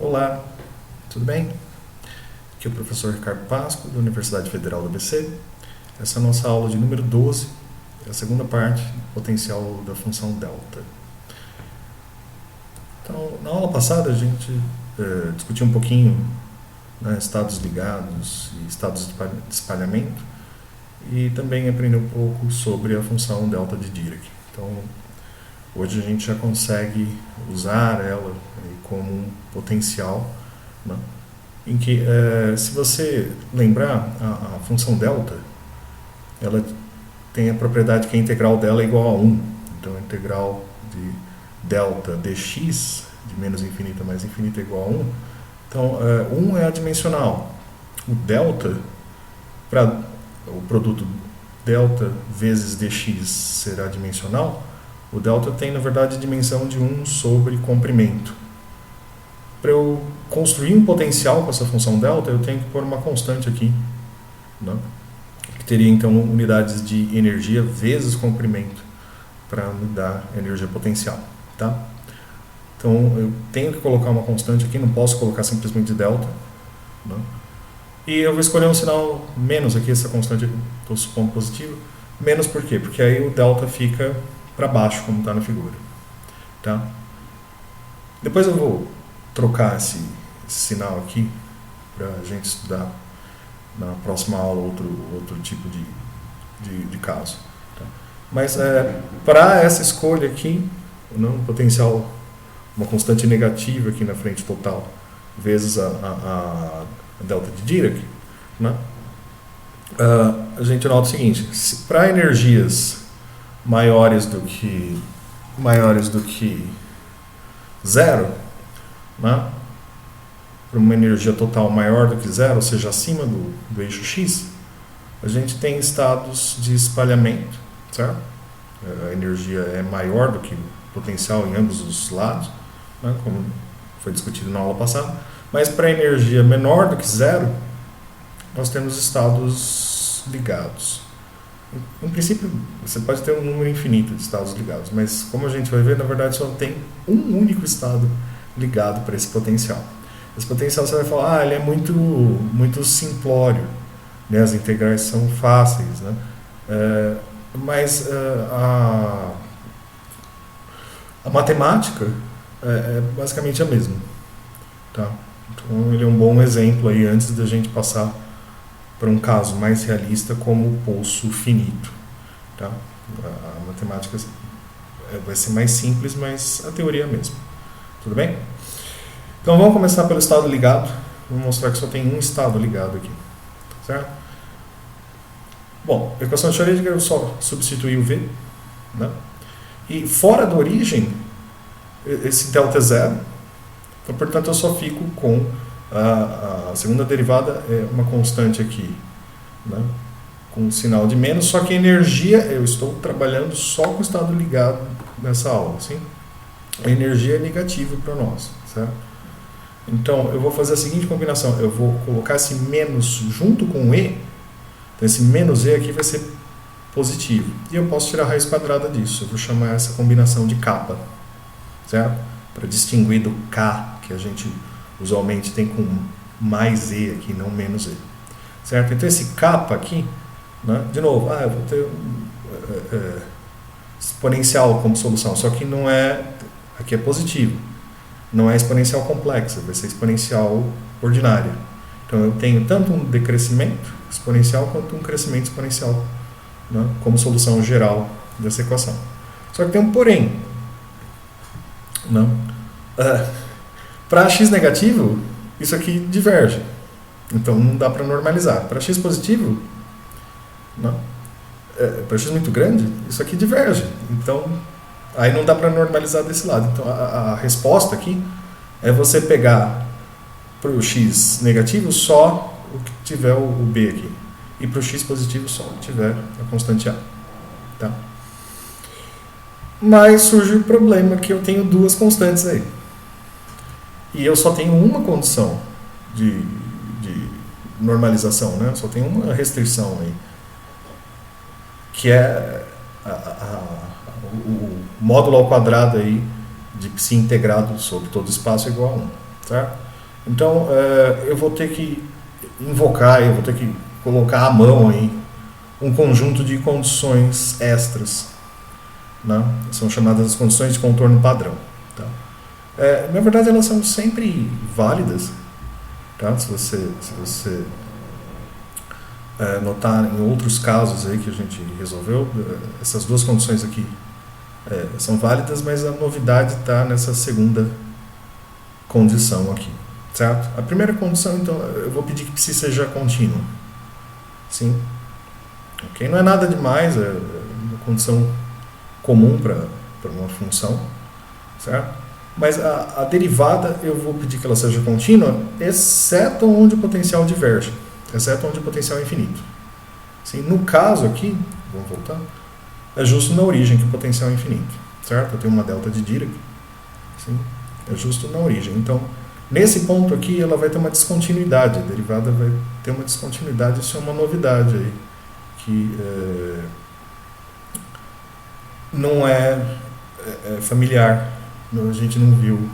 Olá, tudo bem? Aqui é o professor Ricardo Pasco, da Universidade Federal do ABC. Essa é a nossa aula de número 12, é a segunda parte, potencial da função delta. Então, na aula passada a gente discutiu um pouquinho, né, estados ligados e estados de espalhamento e também aprendeu um pouco sobre a função delta de Dirac. Então, hoje a gente já consegue usar ela como um potencial, né, em que, se você lembrar, a função delta, ela tem a propriedade que a integral dela é igual a 1. Então, a integral de delta dx, de menos infinito a mais infinito, é igual a 1. Então, 1 é adimensional. O delta, para o produto delta vezes dx será dimensional, o delta tem, na verdade, a dimensão de 1 sobre comprimento. Para eu construir um potencial com essa função delta, eu tenho que pôr uma constante aqui, né? Que teria, então, unidades de energia vezes comprimento para me dar energia potencial. Tá? Então, eu tenho que colocar uma constante aqui, não posso colocar simplesmente delta. Né? E eu vou escolher um sinal menos aqui, essa constante estou supondo positiva. Menos por quê? Porque aí o delta fica para baixo, como está na figura. Tá? Depois eu vou trocar esse sinal aqui para a gente estudar na próxima aula outro tipo de caso. Tá? Mas para essa escolha aqui, um potencial, uma constante negativa aqui na frente total, vezes a delta de Dirac, né? A gente nota o seguinte: para energias maiores do que zero, né? Para uma energia total maior do que zero, ou seja, acima do eixo x, a gente tem estados de espalhamento, certo? A energia é maior do que o potencial em ambos os lados, né? Como foi discutido na aula passada. Mas para energia menor do que zero, nós temos estados ligados. Em princípio, você pode ter um número infinito de estados ligados, mas como a gente vai ver, na verdade só tem um único estado ligado para esse potencial. Esse potencial você vai falar, ele é muito simplório, né? As integrais são fáceis, né? Mas a matemática é basicamente a mesma. Tá? Então ele é um bom exemplo aí antes da gente passar para um caso mais realista como o poço finito. Tá? A matemática vai ser mais simples, mas a teoria é a mesma. Tudo bem? Então vamos começar pelo estado ligado. Vou mostrar que só tem um estado ligado aqui. Certo? Bom, a equação de Schrödinger eu só substituí o V. Né? E fora da origem, esse delta é zero. Então, portanto, eu só fico com a segunda derivada, é uma constante aqui, né? Com sinal de menos, só que a energia, eu estou trabalhando só com o estado ligado nessa aula. Sim? A energia é negativa para nós. Certo? Então, eu vou fazer a seguinte combinação. Eu vou colocar esse menos junto com o E. Então, esse menos E aqui vai ser positivo. E eu posso tirar a raiz quadrada disso. Eu vou chamar essa combinação de kappa. Certo? Para distinguir do K, que a gente usualmente tem com mais E aqui, não menos E. Certo? Então, esse kappa aqui, né? De novo, eu vou ter exponencial como solução. Só que não é... Aqui é positivo. Não é exponencial complexa, vai ser exponencial ordinária. Então eu tenho tanto um decrescimento exponencial quanto um crescimento exponencial, né, como solução geral dessa equação. Só que tem um porém. Para x negativo, isso aqui diverge. Então não dá para normalizar. Para x positivo, para x muito grande, isso aqui diverge. Então aí não dá para normalizar desse lado. Então a resposta aqui é você pegar para o x negativo só o que tiver o b aqui. E para o x positivo só o que tiver a constante a. Tá? Mas surge o problema que eu tenho duas constantes aí. E eu só tenho uma condição de normalização, né? Só tenho uma restrição aí. Que é o módulo ao quadrado aí de psi integrado sobre todo o espaço é igual a 1, certo? Então, eu vou ter que invocar, eu vou ter que colocar à mão aí um conjunto de condições extras, né? São chamadas as condições de contorno padrão. Tá? Na verdade, elas são sempre válidas, tá? Se você notar em outros casos aí que a gente resolveu, essas duas condições aqui são válidas, mas a novidade está nessa segunda condição aqui, certo? A primeira condição, então, eu vou pedir que psi seja contínuo. Sim. Ok? Não é nada demais, é uma condição comum para uma função, certo? Mas a derivada eu vou pedir que ela seja contínua, exceto onde o potencial diverge, exceto onde o potencial é infinito. Sim? No caso aqui, vamos voltar, é justo na origem que o potencial é infinito, certo? Eu tenho uma delta de Dirac, sim? É justo na origem. Então, nesse ponto aqui, ela vai ter uma descontinuidade, a derivada vai ter uma descontinuidade, isso é uma novidade aí, que não é familiar, a gente não viu.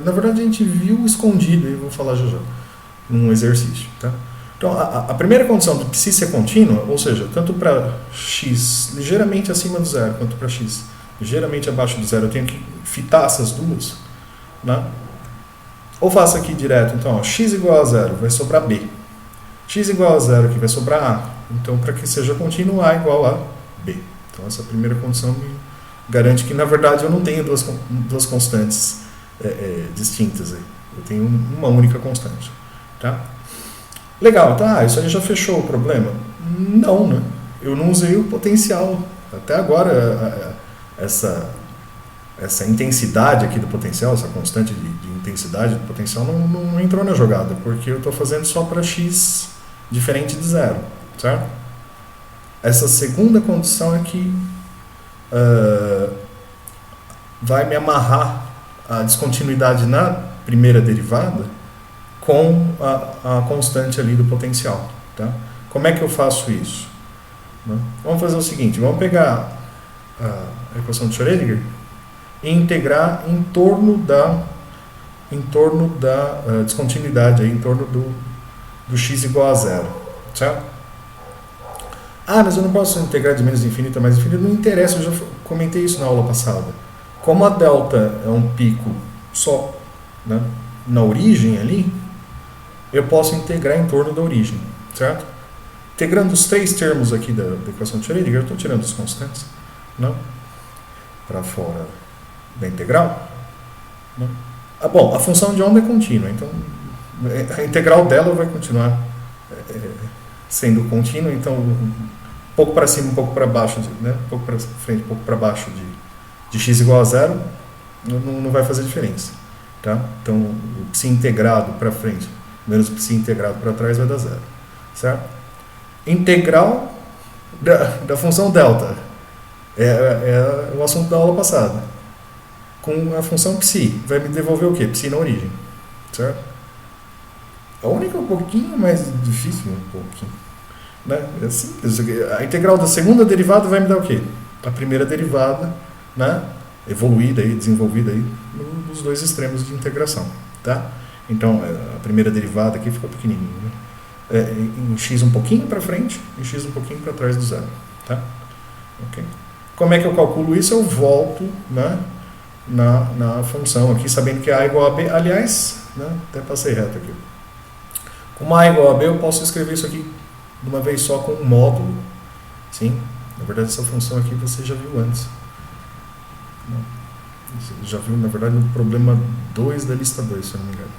Na verdade, a gente viu escondido, e vou falar já já, num exercício, tá? Então, a primeira condição do psi ser contínua, ou seja, tanto para x ligeiramente acima do zero, quanto para x ligeiramente abaixo do zero, eu tenho que fitar essas duas, né? Ou faço aqui direto, então, ó, x igual a zero, vai sobrar b. X igual a zero aqui vai sobrar a. Então, para que seja contínuo, a igual a b. Então, essa primeira condição me garante que, na verdade, eu não tenho duas constantes distintas aí. Eu tenho uma única constante, tá? Legal, tá, isso aí já fechou o problema? Não, né? Eu não usei o potencial. Até agora, essa intensidade aqui do potencial, essa constante de intensidade do potencial não entrou na jogada, porque eu estou fazendo só para x diferente de zero, certo? Essa segunda condição é que vai me amarrar a descontinuidade na primeira derivada com a constante ali do potencial, tá? Como é que eu faço isso? Né? Vamos fazer o seguinte, vamos pegar a equação de Schrödinger e integrar em torno da descontinuidade, aí, em torno do x igual a zero, certo? Ah, mas eu não posso integrar de menos infinito a mais infinito, não interessa, eu já comentei isso na aula passada. Como a delta é um pico só, né, na origem ali, eu posso integrar em torno da origem, certo? Integrando os três termos aqui da equação de Schrödinger, eu estou tirando as constantes, não? Para fora da integral. Não? Bom, a função de onda é contínua, então a integral dela vai continuar sendo contínua, então um pouco para cima, um pouco para baixo, né? Um pouco para frente, um pouco para baixo de x igual a zero, não vai fazer diferença, tá? Então o psi integrado para frente menos o psi integrado para trás vai dar zero, certo? Integral da função delta é o assunto da aula passada. Com a função psi, vai me devolver o quê? Psi na origem, certo? A única um pouquinho mais difícil, um pouquinho, né? É simples. A integral da segunda derivada vai me dar o quê? A primeira derivada, né? Evoluída e desenvolvida aí nos dois extremos de integração, tá? Então, a primeira derivada aqui ficou pequenininha, né? Em x um pouquinho para frente e x um pouquinho para trás do zero, tá? Okay. Como é que eu calculo isso? Eu volto, né, na função aqui, sabendo que a é igual a b. Aliás, né, até passei reto aqui. Como a é igual a b, eu posso escrever isso aqui de uma vez só com um módulo. Sim? Na verdade, essa função aqui você já viu antes. Você já viu, na verdade, no problema 2 da lista 2, se eu não me engano.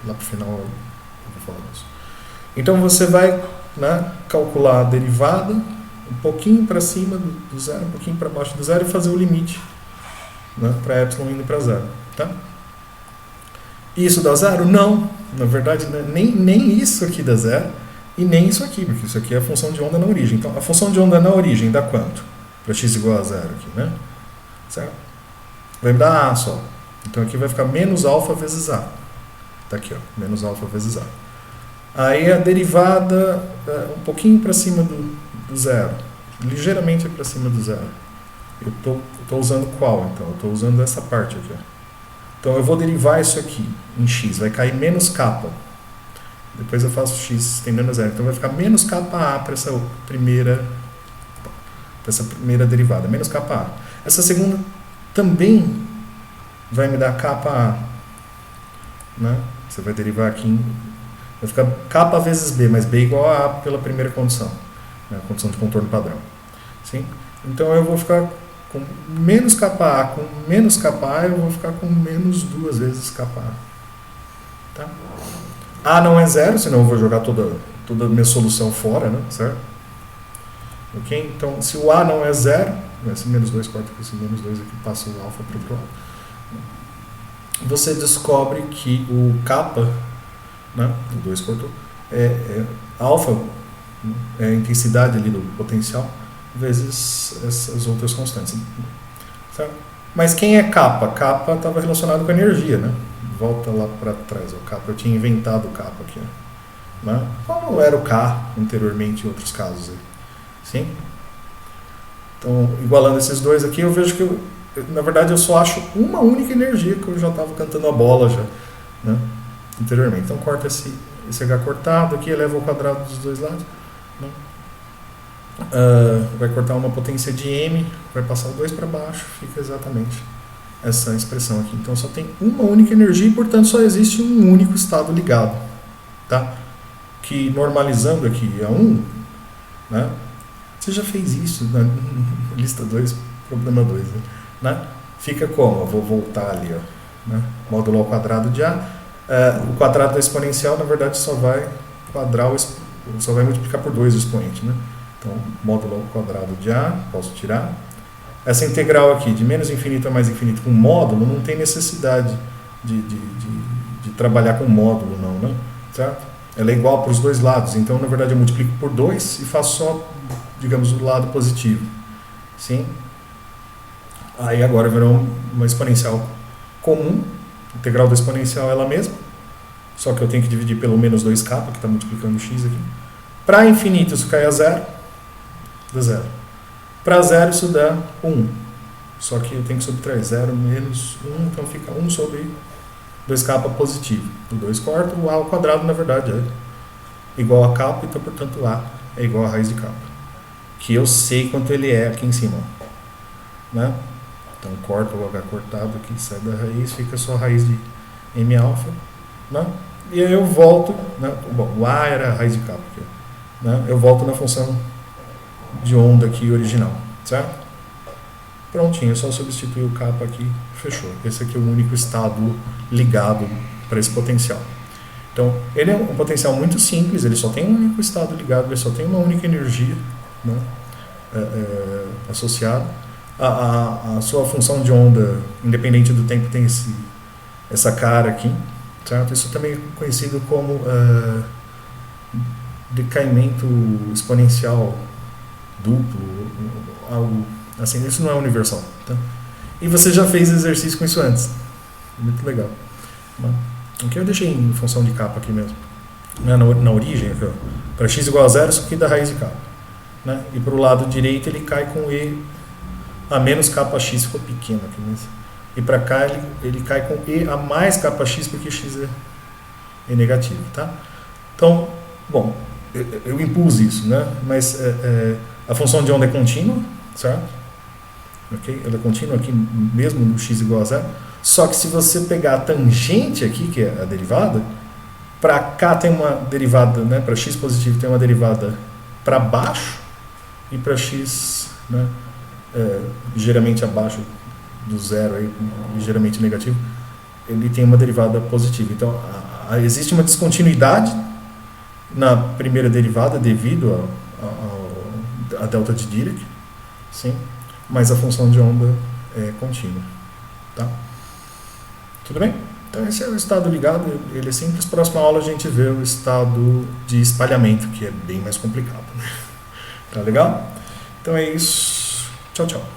Lá para o final eu vou falar disso. Então você vai, né, calcular a derivada um pouquinho para cima do zero, um pouquinho para baixo do zero e fazer o limite, né, para epsilon indo para zero. Tá? Isso dá zero? Não. Na verdade, nem isso aqui dá zero e nem isso aqui, porque isso aqui é a função de onda na origem. Então, a função de onda na origem dá quanto? Para x igual a zero aqui, né? Certo? Vai me dar A só. Então aqui vai ficar menos alfa vezes A. Tá aqui, ó, menos alfa vezes A. Aí a derivada um pouquinho para cima do zero, ligeiramente para cima do zero. Eu estou usando qual, então? Eu estou usando essa parte aqui. Então eu vou derivar isso aqui em x, vai cair menos kappa. Depois eu faço x tendendo a zero. Então vai ficar menos kappa a para essa primeira derivada, menos kappa a. Essa segunda também vai me dar kappa a. Né? Você vai derivar aqui, vai ficar kappa vezes b, mas b igual a pela primeira condição, né? A condição de contorno padrão. Sim? Então eu vou ficar com menos kappa a, com menos kappa a, eu vou ficar com menos 2 vezes kappa a. Tá? A não é zero, senão eu vou jogar toda a minha solução fora, né? Certo? Ok? Então, se o A não é zero, esse menos 2 corta com esse menos 2 aqui, passa o alfa para o outro lado. Você descobre que o kappa, né? O 2 cortou, alfa é a intensidade ali do potencial, vezes essas outras constantes. Certo? Mas quem é kappa? Kappa estava relacionado com a energia, né? Volta lá para trás, o kappa, eu tinha inventado o kappa aqui, né? Como era o K anteriormente em outros casos aí. Sim? Então, igualando esses dois aqui, eu vejo que, na verdade, eu só acho uma única energia que eu já estava cantando a bola já, né? Anteriormente. Então, corta esse H cortado aqui, eleva ao quadrado dos dois lados, né? Vai cortar uma potência de m, vai passar o 2 para baixo, fica exatamente essa expressão aqui. Então só tem uma única energia e, portanto, só existe um único estado ligado, tá? Que normalizando aqui a 1, né? Você já fez isso na lista 2, problema 2, né? Fica como? Eu vou voltar ali, ó, né? Módulo ao quadrado de A. O quadrado da exponencial, na verdade, só vai multiplicar por 2 o expoente, né? Então, módulo ao quadrado de A, posso tirar. Essa integral aqui, de menos infinito a mais infinito com módulo, não tem necessidade de trabalhar com módulo, não, né? Certo? Ela é igual para os dois lados, então, na verdade, eu multiplico por 2 e faço só, digamos, o lado positivo. Sim? Aí agora virou uma exponencial comum, a integral da exponencial é ela mesma, só que eu tenho que dividir pelo menos 2k, que está multiplicando x aqui. Para infinito, isso cai a zero, dá zero. Para zero, isso dá 1. Só que eu tenho que subtrair 0 menos 1, então fica 1 sobre 2k positivo. O 2 corta, o a ao quadrado, na verdade, é igual a k, então, portanto, a é igual a raiz de k. Que eu sei quanto ele é aqui em cima. Né? Então, corta o h cortado aqui, sai da raiz, fica só a raiz de m alfa. Né? E aí eu volto, né? Bom, o a era a raiz de k, porque, né? Eu volto na função de onda aqui original, certo? Prontinho, é só substituir o kappa aqui, fechou. Esse aqui é o único estado ligado para esse potencial. Então, ele é um potencial muito simples, ele só tem um único estado ligado, ele só tem uma única energia, né, associada. A sua função de onda, independente do tempo, tem essa cara aqui, certo? Isso também é conhecido como decaimento exponencial duplo, algo assim. Isso não é universal, tá? E você já fez exercício com isso antes, muito legal. Aqui eu deixei em função de kappa aqui mesmo, né? Na origem, para x igual a zero, isso aqui dá raiz de kappa, né? E para o lado direito ele cai com e a menos kappa x, ficou pequeno aqui mesmo. E para cá ele cai com e a mais kappa x, porque x é negativo, tá? Então, bom, eu impus isso, né? Mas a função de onda é contínua, certo? Okay? Ela é contínua aqui mesmo no x igual a zero. Só que se você pegar a tangente aqui, que é a derivada, para cá tem uma derivada, né? Para x positivo tem uma derivada para baixo e para x, né? Ligeiramente abaixo do zero, aí, ligeiramente negativo, ele tem uma derivada positiva. Então, existe uma descontinuidade na primeira derivada devido a delta de Dirac, sim, mas a função de onda é contínua, tá? Tudo bem? Então esse é o estado ligado, ele é simples. Próxima aula a gente vê o estado de espalhamento, que é bem mais complicado. Tá legal? Então é isso. Tchau, tchau.